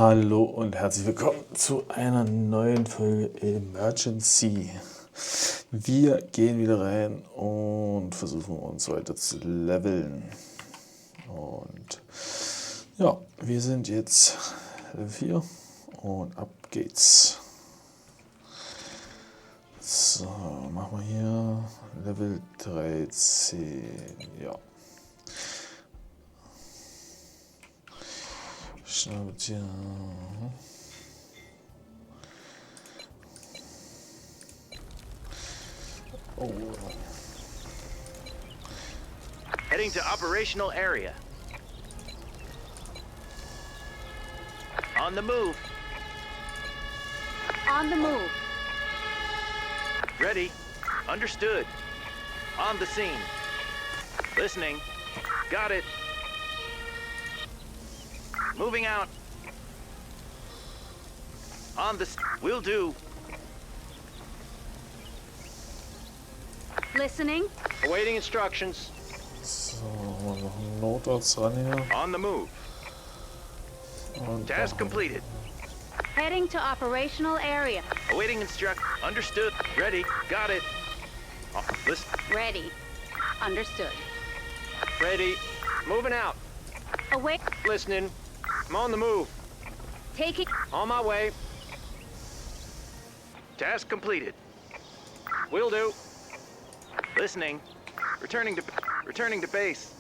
Hallo und herzlich willkommen zu einer neuen Folge Emergency. Wir gehen wieder rein und versuchen uns weiter zu leveln. Und ja, wir sind jetzt Level 4 und ab geht's. So, machen wir hier Level 13. Ja. Schnauze. Oh. Heading to operational area. On the move. On the move. Ready. Understood. On the scene. Listening. Got it. Moving out. On the... Will do. Listening. Awaiting instructions. So, mal noch einen Notarzt ran hier. On the move. Und Task completed. Heading to operational area. Awaiting instruct. Understood. Ready. Got it. Listen. Ready. Understood. Ready. Moving out. Await. Listening. I'm on the move. Taking. On my way. Task completed. Will do. Listening. Returning to base.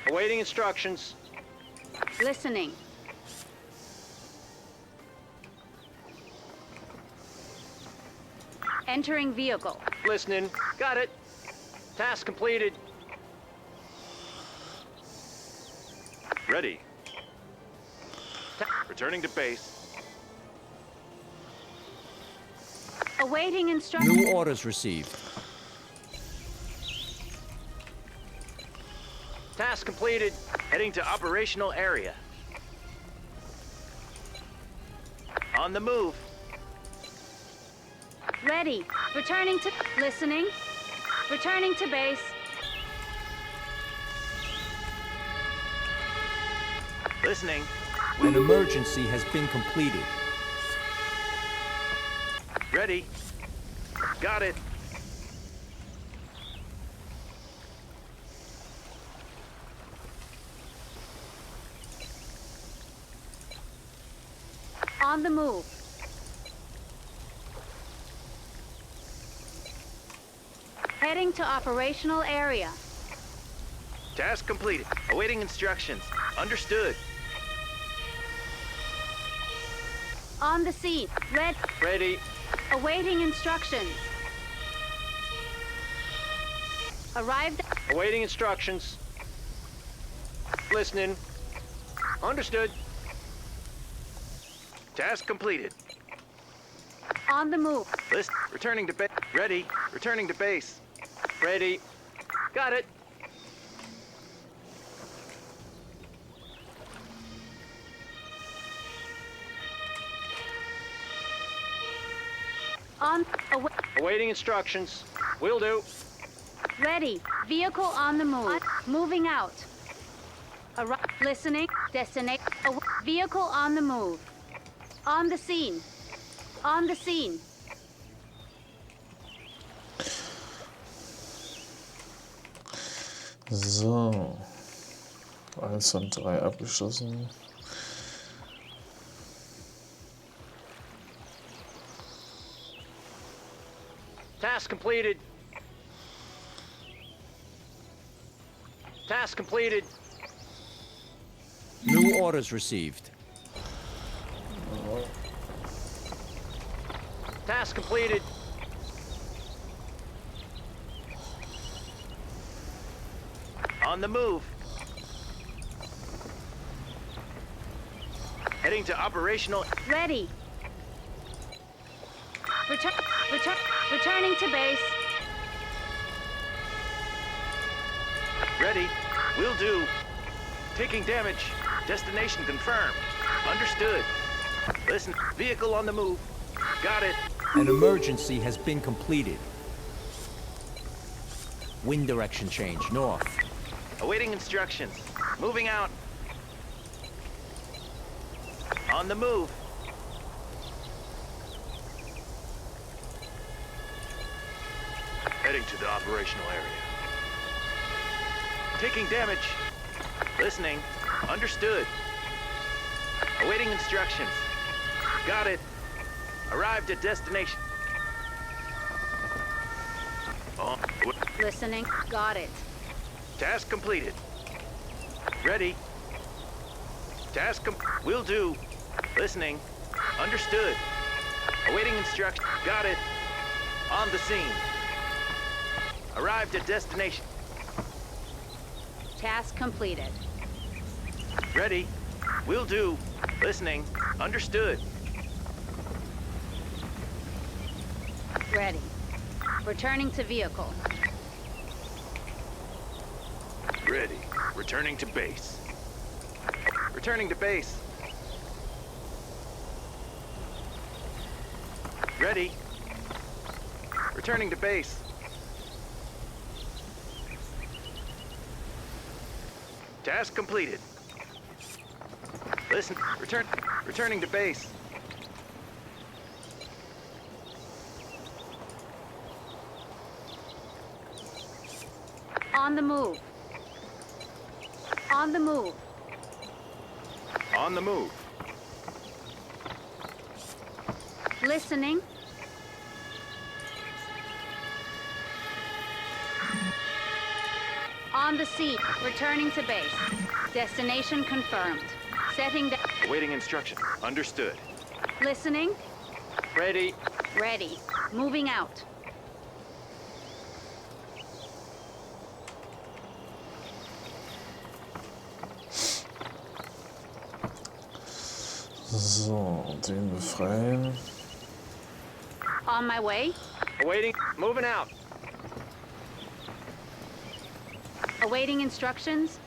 Awaiting instructions. Listening. Entering vehicle. Listening. Got it. Task completed. Ready. Returning to base. Awaiting instructions. New orders received. Task completed. Heading to operational area. On the move. Ready. Returning to. Listening. Returning to base. Listening. An emergency has been completed. Ready. Got it. On the move. Heading to operational area. Task completed. Awaiting instructions. Understood. On the scene. Ready. Awaiting instructions. Arrived. Awaiting instructions. Listening. Understood. Task completed. On the move. List. Returning to base. Ready. Returning to base. Ready. Got it. On. Awaiting instructions. Will do. Ready. Vehicle on the move. Moving out. Listening. Destination. Vehicle on the move. On the scene. On the scene. So. 1 von 3 abgeschlossen. Task completed. Task completed. New orders received. Task completed. On the move. Heading to operational. Ready. Returning to base. Ready. Will do. Taking damage. Destination confirmed. Understood. Listen. Vehicle on the move. Got it. An emergency has been completed. Wind direction change, north. Awaiting instructions. Moving out. On the move. Heading to the operational area. Taking damage. Listening. Understood. Awaiting instructions. Got it. Arrived at destination. Oh, Listening. Got it. task completed. Ready. Will do. Listening. Understood. Awaiting instructions. Got it. On the scene. Arrived at destination. Task completed. Ready. Will do. Listening. Understood. Ready. Returning to vehicle. Ready. Returning to base. Returning to base. Ready. Returning to base. Task completed. Listen. Returning to base. On the move. On the move. On the move. Listening. On the scene. Returning to base. Destination confirmed. Setting the... Awaiting instruction. Understood. Listening. Ready. Ready. Moving out. So, den befreien. On my way. Awaiting. Moving out. Awaiting instructions.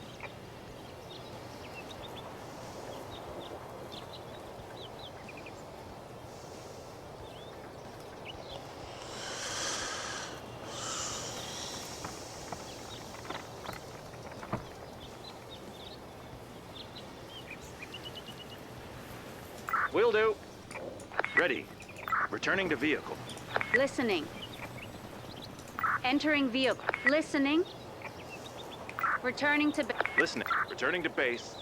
Will do. Ready. Returning to vehicle. Listening. Entering vehicle. Listening. Returning to... Listening. Returning to base.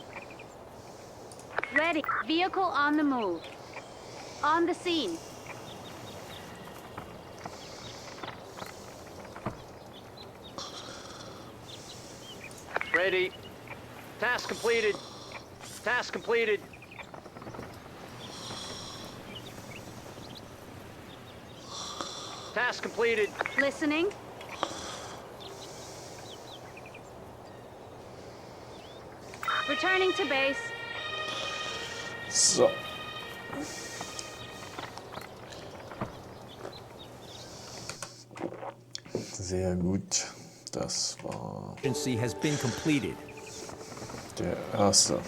Ready. Vehicle on the move. On the scene. Ready. Task completed. Task completed. Task completed. Listening. Returning to base. So. Sehr gut. Das war Emergency has been completed. der erste.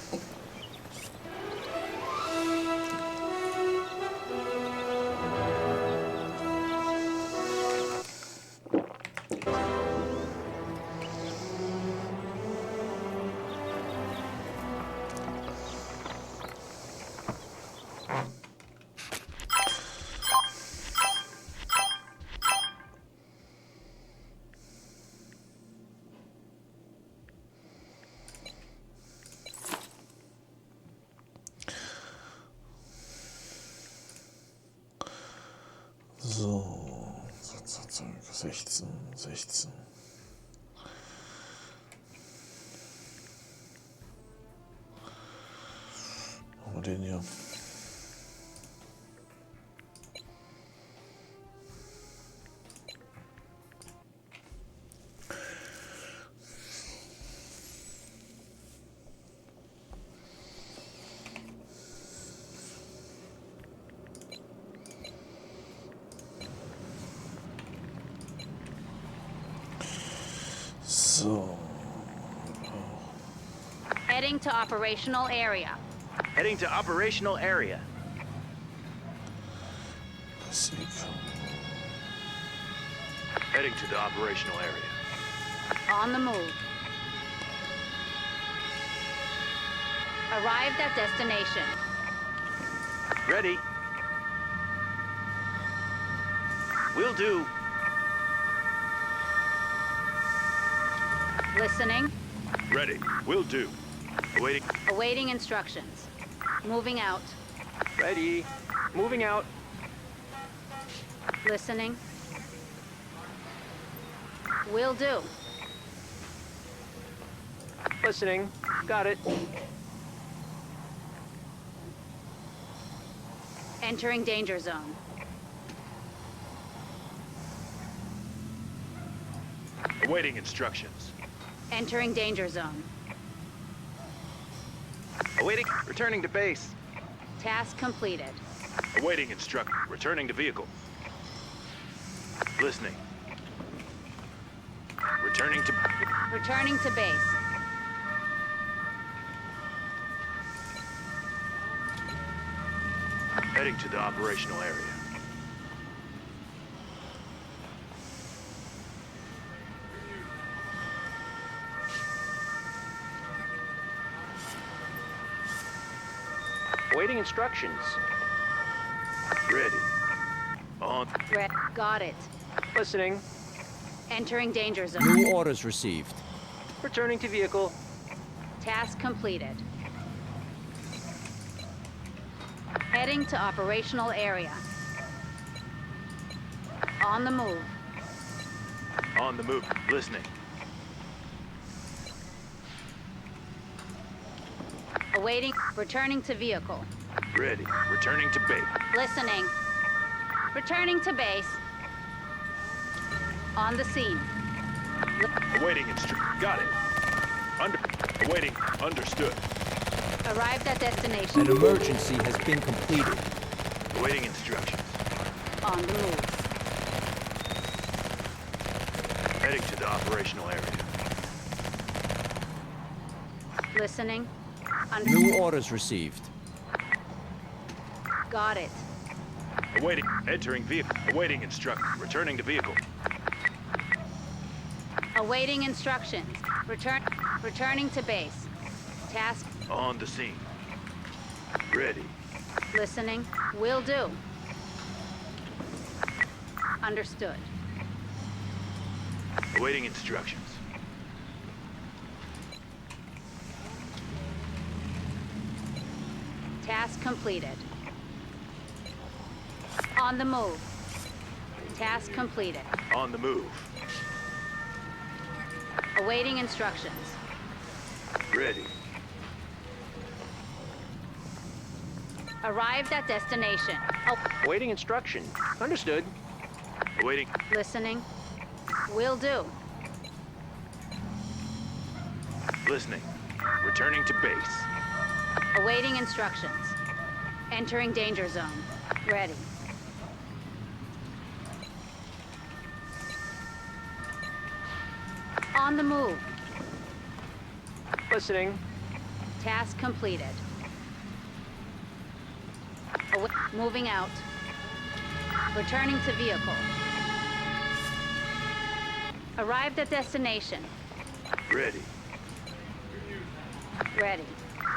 So, 16. Haben wir den hier? So. Heading to operational area. Heading to operational area. Musik. Heading to the operational area. On the move. Arrived at destination. Ready. Will do. Listening. Ready. Will do. Awaiting. Awaiting instructions. Moving out. Ready. Moving out. Listening. Will do. Listening. Got it. Entering danger zone. Awaiting instructions. Entering danger zone. Awaiting. Returning to base. Task completed. Awaiting instruct. Returning to vehicle. Listening. Returning to. Returning to base. Heading to the operational area. Awaiting instructions. Ready. On. Got it. Listening. Entering danger zone. New orders received. Returning to vehicle. Task completed. Heading to operational area. On the move. On the move. Listening. Awaiting. Returning to vehicle. Ready. Returning to base. Listening. Returning to base. On the scene. Awaiting Got it. Awaiting. Understood. Arrived at destination. An emergency has been completed. Awaiting instructions. On the move. Heading to the operational area. Listening. New orders received. Got it. Awaiting. Entering vehicle. Awaiting instructions. Returning to vehicle. Awaiting instructions. Returning to base. Task. On the scene. Ready. Listening. Will do. Understood. Awaiting instructions. Task completed. On the move. Task completed. On the move. Awaiting instructions. Ready. Arrived at destination. Awaiting instruction. Understood. Awaiting. Listening. Will do. Listening. Returning to base. Awaiting instructions. Entering danger zone. Ready. On the move. Listening. Task completed. Moving out. Returning to vehicle. Arrived at destination. Ready. Ready.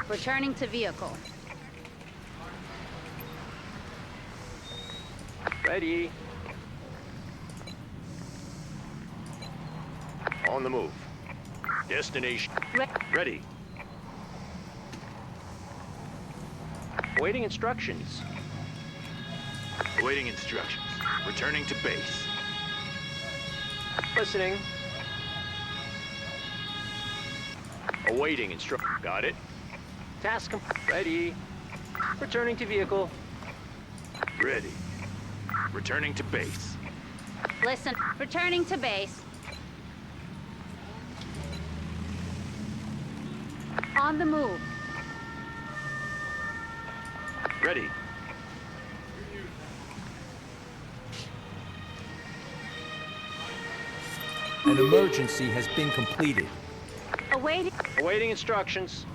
Returning to vehicle. Ready. On the move. Destination. Ready. Awaiting instructions. Awaiting instructions. Returning to base. Listening. Awaiting instruction. Got it. Task ready. Returning to vehicle. Ready. Returning to base. Listen. Returning to base. On the move. Ready. An emergency has been completed. Awaiting instructions.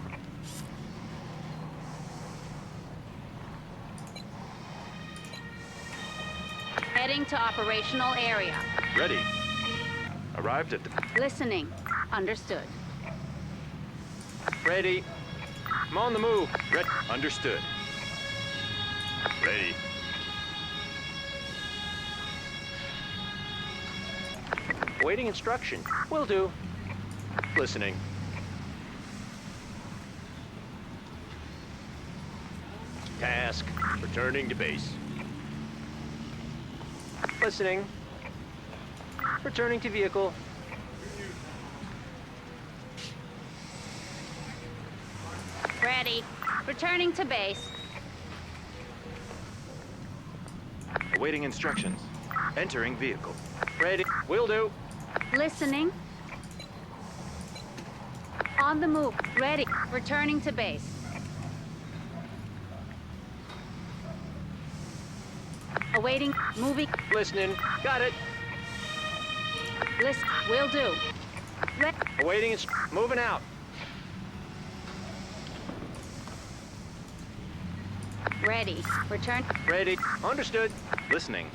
Heading to operational area. Ready. Arrived at the... Listening. Understood. Ready. I'm on the move. Ready. Understood. Ready. Awaiting instruction. Will do. Listening. Task. Returning to base. Listening. Returning to vehicle. Ready. Returning to base. Awaiting instructions. Entering vehicle. Ready. Will do. Listening. On the move. Ready. Returning to base. Awaiting. Moving. Listening. Got it. List. Will do. Awaiting moving out. Ready. Return. Ready. Understood. Listening.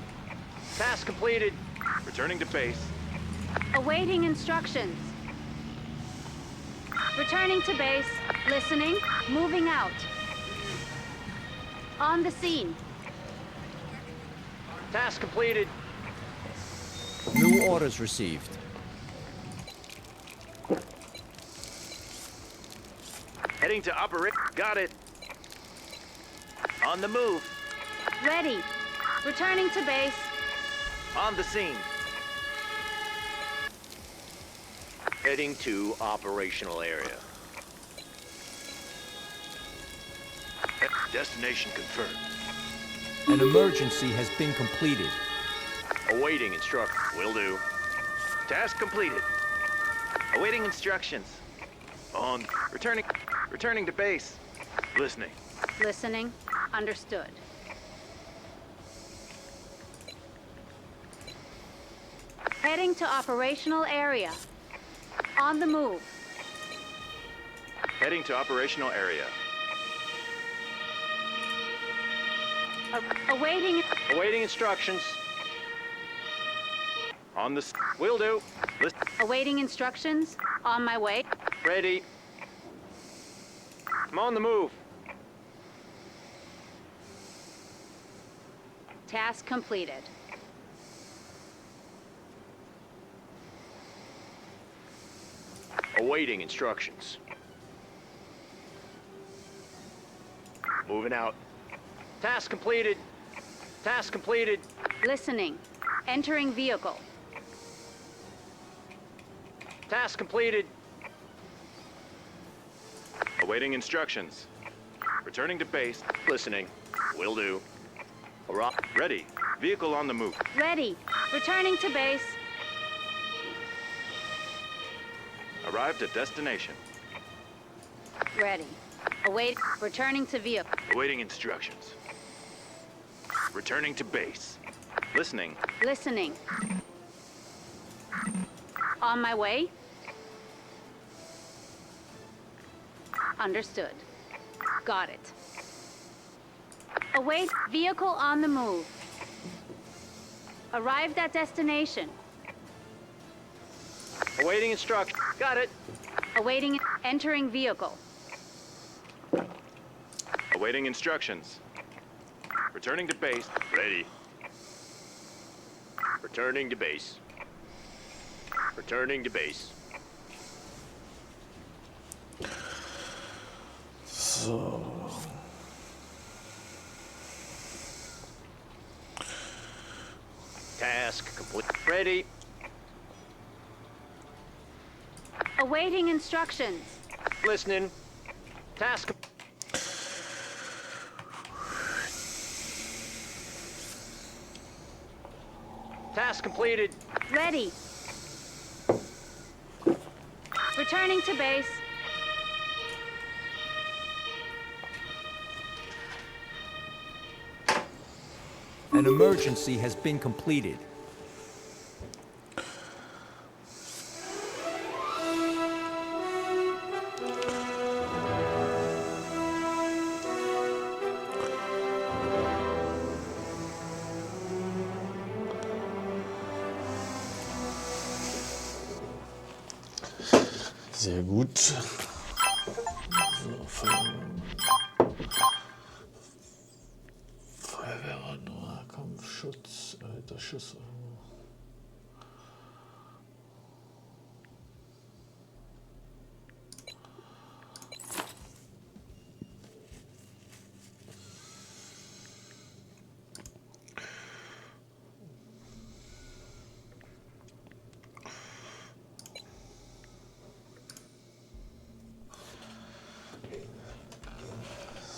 Task completed. Returning to base. Awaiting instructions. Returning to base. Listening. Moving out. On the scene. Task completed. New orders received. Heading to operate. Got it. On the move. Ready. Returning to base. On the scene. Heading to operational area. Destination confirmed. An emergency has been completed. Awaiting instruction. Will do. Task completed. Awaiting instructions. On. Returning to base. Listening. Listening. Understood. Heading to operational area. On the move. Heading to operational area. Awaiting instructions. On the... Will do. Awaiting instructions. On my way. Ready. I'm on the move. Task completed. Awaiting instructions. Moving out. Task completed. Task completed. Listening. Entering vehicle. Task completed. Awaiting instructions. Returning to base. Listening. Will do. Ready. Vehicle on the move. Ready. Returning to base. Arrived at destination. Ready. Returning to vehicle. Awaiting instructions. Returning to base. Listening. Listening. On my way. Understood. Got it. Await. Vehicle on the move. Arrived at destination. Awaiting instructions. Got it. Awaiting. Entering vehicle. Awaiting instructions. Returning to base. Ready. Returning to base. Returning to base. So. Task complete. Ready. Awaiting instructions. Listening. Task. Task completed. Ready. Returning to base. An emergency has been completed. Sehr gut. So, Feuerwehr, Nahkampfschutz, alter Schuss.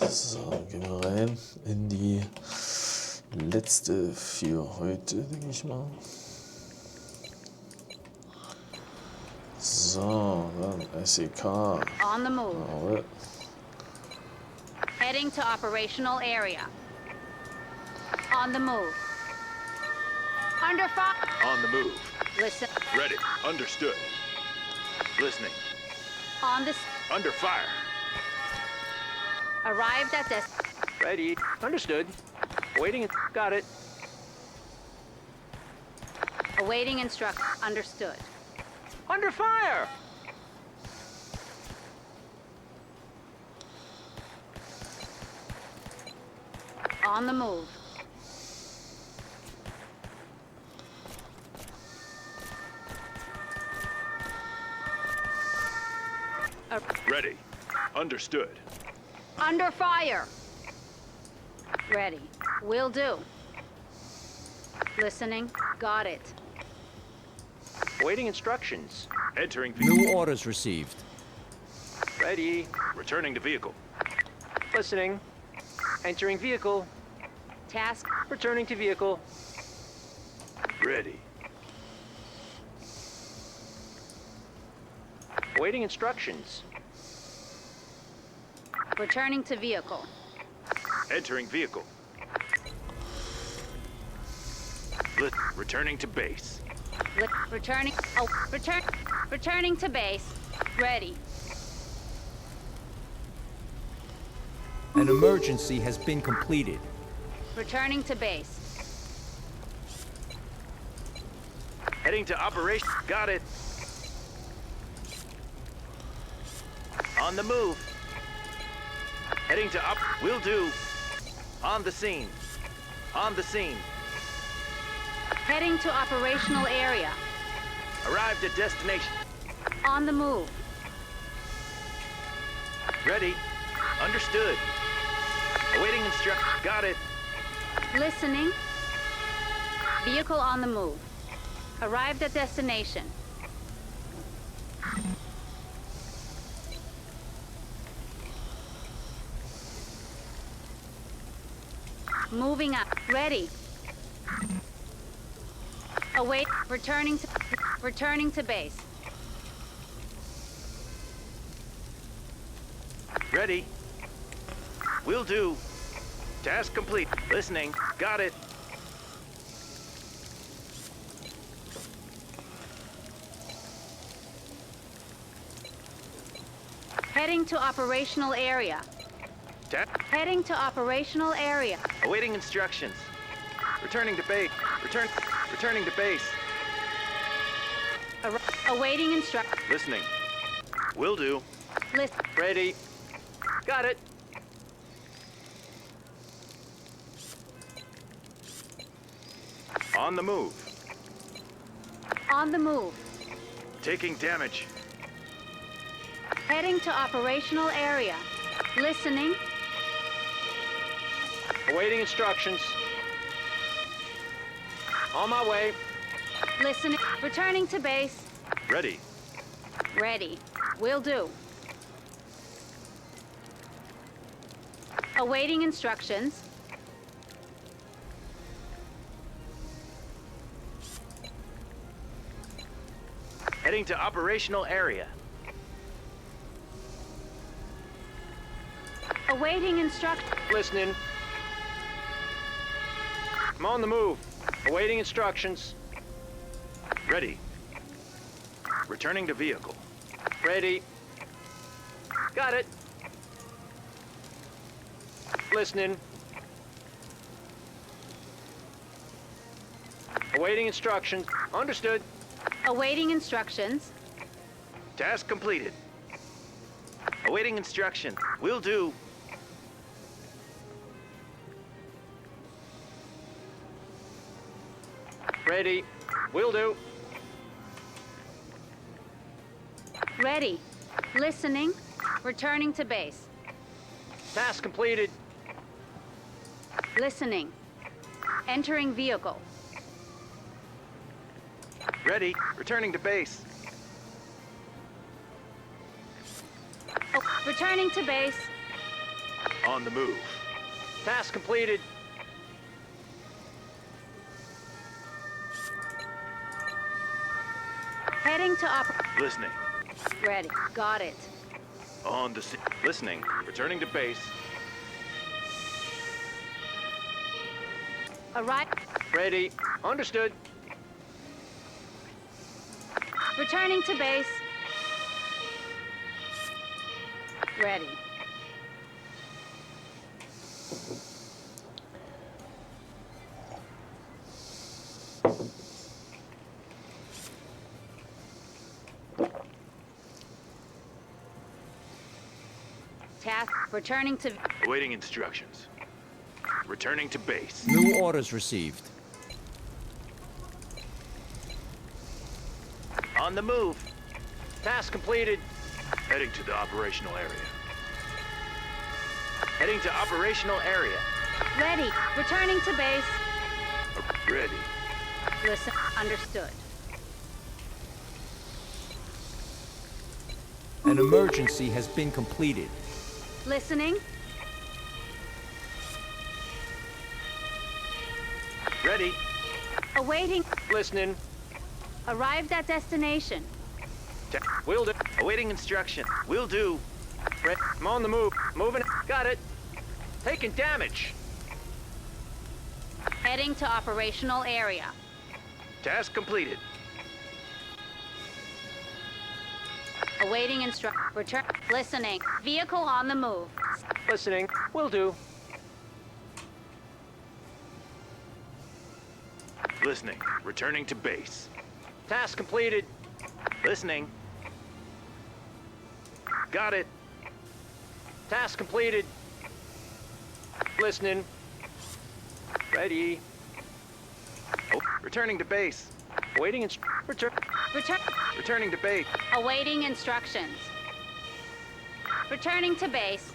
So, gehen wir rein in die letzte für heute, denke ich mal. So, dann SEK. On the move. Jawohl. Heading to operational area. On the move. Under fire. On the move. Listen. Ready. Understood. Listening. On this. Under fire. Arrived at this. Ready. Understood. Waiting. Got it. Awaiting instruction. Understood. Under fire! On the move. Ready. Understood. Under fire. Ready. Will do. Listening. Got it. Waiting instructions. Entering vehicle. New orders received. Ready. Returning to vehicle. Listening. Entering vehicle. Task. Returning to vehicle. Ready. Waiting instructions. Returning to vehicle. Entering vehicle. Returning to base. Returning. Oh, returning to base. Ready. An emergency has been completed. Returning to base. Heading to operation. Got it. On the move. Heading to up. Will do. On the scene. On the scene. Heading to operational area. Arrived at destination. On the move. Ready. Understood. Awaiting instruction. Got it. Listening. Vehicle on the move. Arrived at destination. Moving up. Ready. Await. Returning to base. Ready. Will do. Task complete. Listening. Got it. Heading to operational area. Heading to operational area. Awaiting instructions. Returning to base. Returning to base. Awaiting instruction. Listening. Will do. Listen. Ready. Got it. On the move. On the move. Taking damage. Heading to operational area. Listening. Awaiting instructions. On my way. Listening. Returning to base. Ready. Ready. Will do. Awaiting instructions. Heading to operational area. Awaiting instruct. Listening. I'm on the move. Awaiting instructions. Ready. Returning to vehicle. Ready. Got it. Listening. Awaiting instructions. Understood. Awaiting instructions. Task completed. Awaiting instruction. Will do. Ready. Will do. Ready. Listening. Returning to base. Task completed. Listening. Entering vehicle. Ready. Returning to base. Oh, returning to base. On the move. Task completed. Heading to Listening. Ready. Got it. On the listening. Returning to base. Arrive. Ready. Understood. Returning to base. Ready. Task. Returning to... Awaiting instructions. Returning to base. New orders received. On the move. Task completed. Heading to the operational area. Heading to operational area. Ready. Returning to base. Ready. Listen. Understood. An emergency has been completed. Listening. Ready. Awaiting. Listening. Arrived at destination. Will do. Awaiting instruction. Will do. I'm on the move. Moving. Got it. Taking damage. Heading to operational area. Task completed. Awaiting return. Listening. Vehicle on the move. Listening. Will do. Listening. Returning to base. Task completed. Listening. Got it. Task completed. Listening. Ready. Oh, returning to base. Waiting return. Returning to base. Awaiting instructions. Returning to base.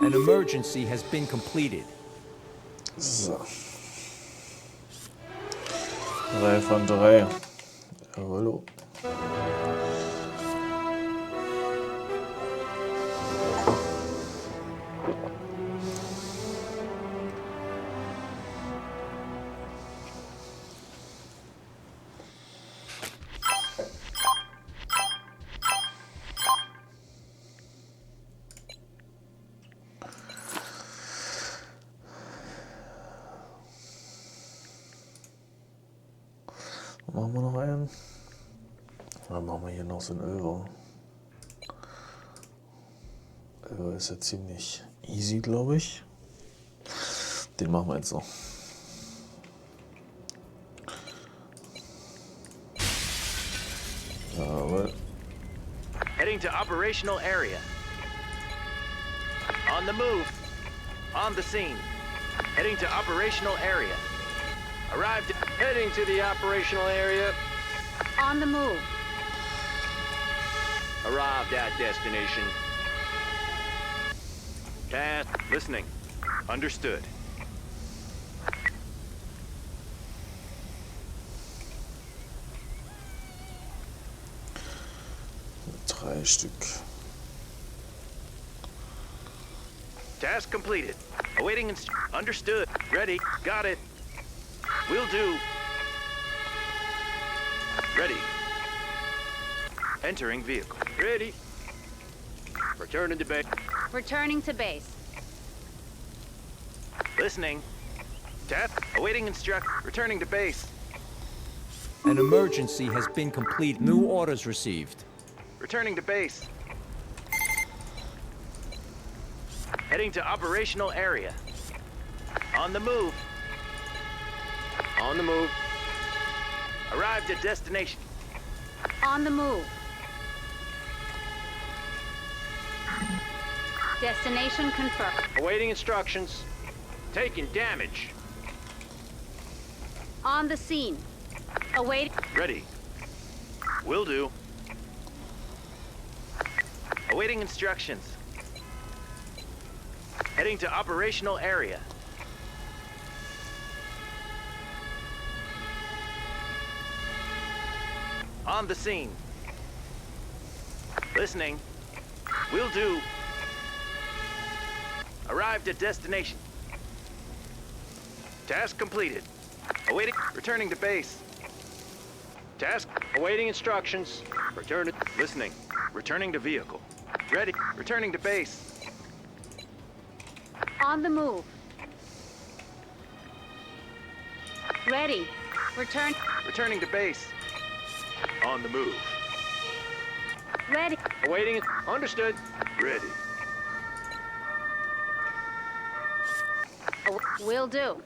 An emergency has been completed. So. 3 von 3. Jawollo. Machen wir noch einen? Dann machen wir hier noch so einen Ölver. Ölver ist ja ziemlich easy, glaube ich. Den machen wir jetzt noch. Jawohl. Heading to operational area. On the move. On the scene. Heading to operational area. Arrived. Heading to the operational area. On the move. Arrived at destination. Task. Listening. Understood. Drei Stück. Task completed. Awaiting understood. Ready. Got it. Will do. Ready. Entering vehicle. Ready. Returning to base. Returning to base. Listening. Task. Awaiting returning to base. An emergency has been completed. New orders received. Returning to base. Heading to operational area. On the move. On the move. Arrived at destination. On the move. Destination confirmed. Awaiting instructions. Taking damage. On the scene. Await. Ready. Will do. Awaiting instructions. Heading to operational area. On the scene. Listening. Will do. Arrived at destination. Task completed. Awaiting. Returning to base. Task. Awaiting instructions. Return to... Listening. Returning to vehicle. Ready. Returning to base. On the move. Ready. Return. Returning to base. On the move. Ready. Awaiting... Understood. Ready. Will do.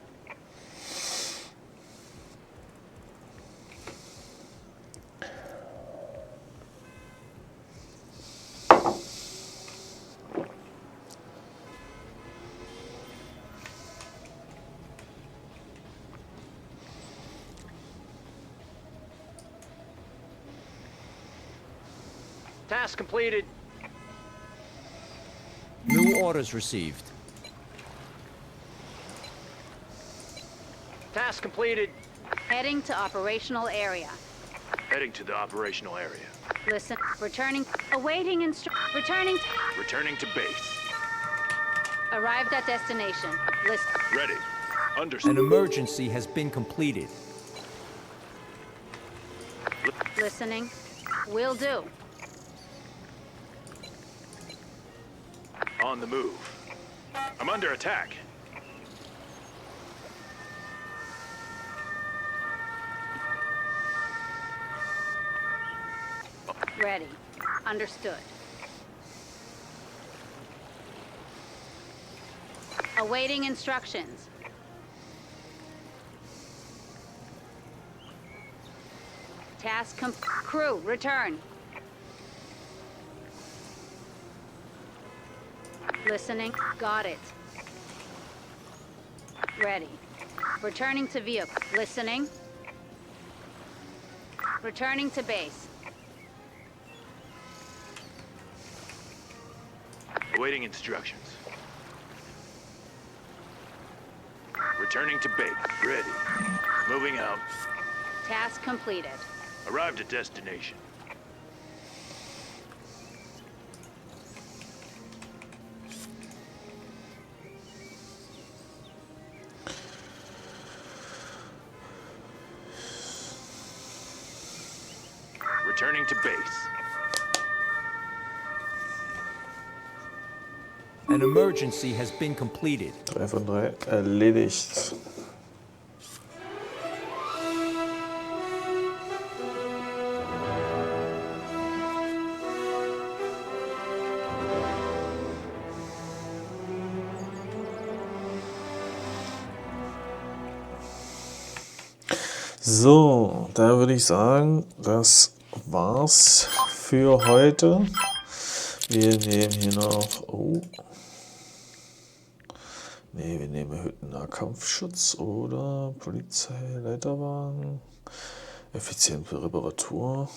Task completed. New orders received. Task completed. Heading to operational area. Heading to the operational area. Listen. Returning. Awaiting returning. Returning to base. Arrived at destination. Listen. Ready. An Understood. emergency has been completed. Listening. Will do. On the move. I'm under attack. Ready. Understood. Awaiting instructions. Crew, return. Listening. Got it. Ready. Returning to vehicle. Listening. Returning to base. Awaiting instructions. Returning to base. Ready. Moving out. Task completed. Arrived at destination. Returning to base. An emergency has been completed. 3 von 3 erledigt. So, da würde ich sagen, das war's für heute. Wir nehmen hier noch, wir nehmen erhöhten Nahkampfschutz oder Polizeileiterwagen, effiziente Reparatur.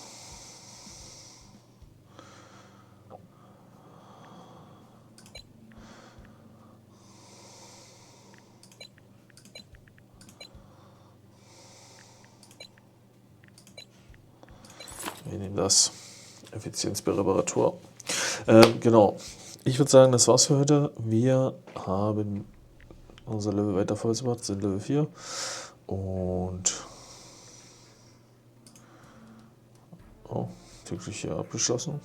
Wir nehmen das. Effizienz bei Reparatur. Genau. Ich würde sagen, das war's für heute. Wir haben unser Level weiter voll gemacht, sind Level 4. Und täglich hier abgeschlossen.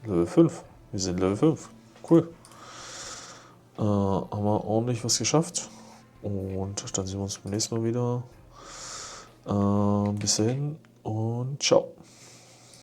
Level 5. Wir sind Level 5. Cool. Haben wir ordentlich was geschafft. Und dann sehen wir uns beim nächsten Mal wieder. Bis dahin und ciao.